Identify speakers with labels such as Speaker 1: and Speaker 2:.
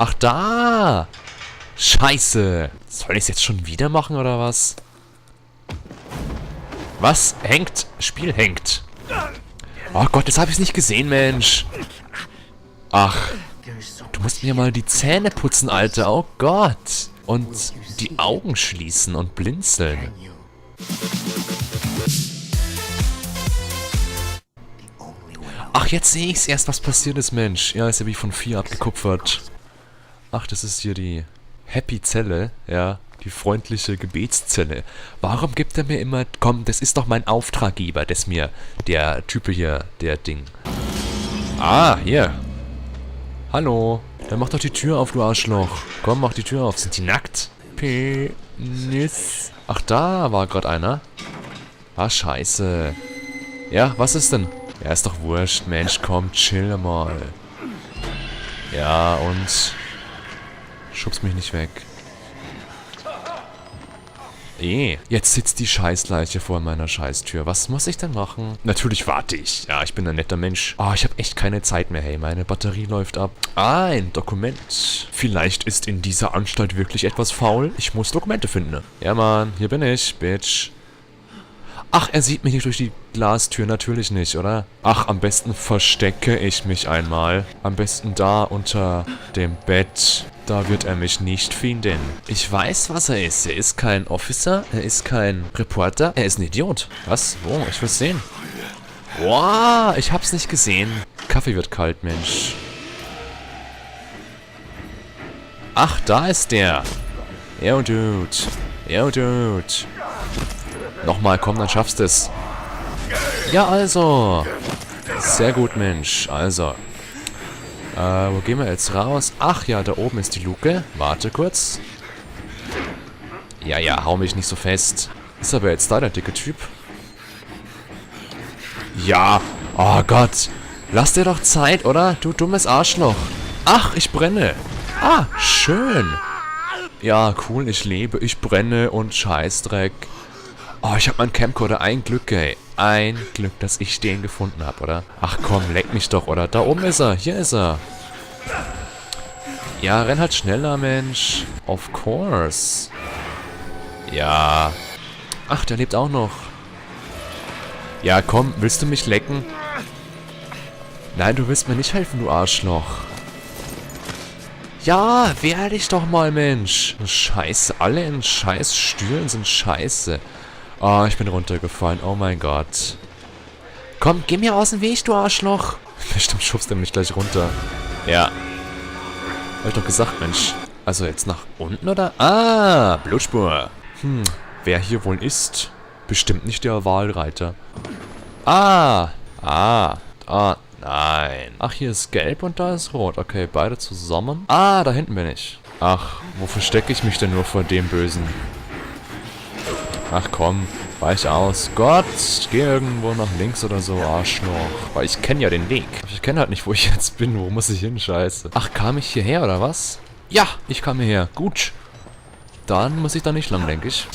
Speaker 1: Ach, da! Scheiße! Soll ich es jetzt schon wieder machen, oder was? Was? Hängt? Spiel hängt. Oh Gott, jetzt habe ich es nicht gesehen, Mensch. Ach, du musst mir mal die Zähne putzen, Alter. Oh Gott. Und die Augen schließen und blinzeln. Ach, jetzt sehe ich es erst, was passiert ist, Mensch. Ja, ist ja wie von 4 abgekupfert. Ach, das ist hier die Happy-Zelle, ja. Die freundliche Gebetszelle. Warum gibt er mir immer... Komm, das ist doch mein Auftraggeber, das mir... Der Typ hier, der Ding. Ah, hier. Hallo. Dann mach doch die Tür auf, du Arschloch. Komm, mach die Tür auf. Sind die nackt? Penis. Ach, da war gerade einer. Ah, scheiße. Ja, was ist denn? Ja, ist doch wurscht, Mensch. Komm, chill mal. Ja, und... Schubst mich nicht weg. Jetzt sitzt die Scheißleiche vor meiner Scheißtür. Was muss ich denn machen? Natürlich warte ich. Ja, ich bin ein netter Mensch. Ah, ich habe echt keine Zeit mehr, hey. Meine Batterie läuft ab. Ah, ein Dokument. Vielleicht ist in dieser Anstalt wirklich etwas faul. Ich muss Dokumente finden. Ja, Mann. Hier bin ich, Bitch. Ach, er sieht mich nicht durch die Glastür. Natürlich nicht, oder? Ach, am besten verstecke ich mich einmal. Am besten da unter dem Bett. Da wird er mich nicht finden. Ich weiß, was er ist. Er ist kein Officer. Er ist kein Reporter. Er ist ein Idiot. Was? Wo? Ich will's sehen. Wow, ich hab's nicht gesehen. Kaffee wird kalt, Mensch. Ach, da ist der. Yo, Dude. Yo, Dude. Nochmal, komm, dann schaffst du es. Ja, also. Sehr gut, Mensch. Also. Wo gehen wir jetzt raus? Ach ja, da oben ist die Luke. Warte kurz. Ja, hau mich nicht so fest. Ist aber jetzt da der dicke Typ. Ja. Oh Gott. Lass dir doch Zeit, oder? Du dummes Arschloch. Ach, ich brenne. Ah, schön. Ja, cool, ich lebe, ich brenne und Scheißdreck. Oh, ich hab meinen Camcorder. Ein Glück, ey. Ein Glück, dass ich den gefunden habe, oder? Ach komm, leck mich doch, oder? Da oben ist er. Hier ist er. Ja, renn halt schneller, Mensch. Of course. Ja. Ach, der lebt auch noch. Ja, komm, willst du mich lecken? Nein, du willst mir nicht helfen, du Arschloch. Ja, wehr dich doch mal, Mensch. Scheiße, alle in scheiß Stühlen sind scheiße. Oh, ich bin runtergefallen. Oh mein Gott. Komm, geh mir aus dem Weg, du Arschloch. Bestimmt schubst du mich gleich runter. Ja. Hab ich doch gesagt, Mensch. Also jetzt nach unten, oder? Ah, Blutspur. Wer hier wohl ist? Bestimmt nicht der Walreiter. Nein. Ach, hier ist gelb und da ist rot. Okay, beide zusammen. Ah, da hinten bin ich. Ach, wo verstecke ich mich denn nur vor dem Bösen? Ach komm, weich aus. Gott, geh irgendwo nach links oder so, Arschloch. Weil ich kenne ja den Weg. Ich kenne halt nicht, wo ich jetzt bin. Wo muss ich hin, scheiße. Ach, kam ich hierher oder was? Ja, ich kam hierher. Gut. Dann muss ich da nicht lang, denke ich.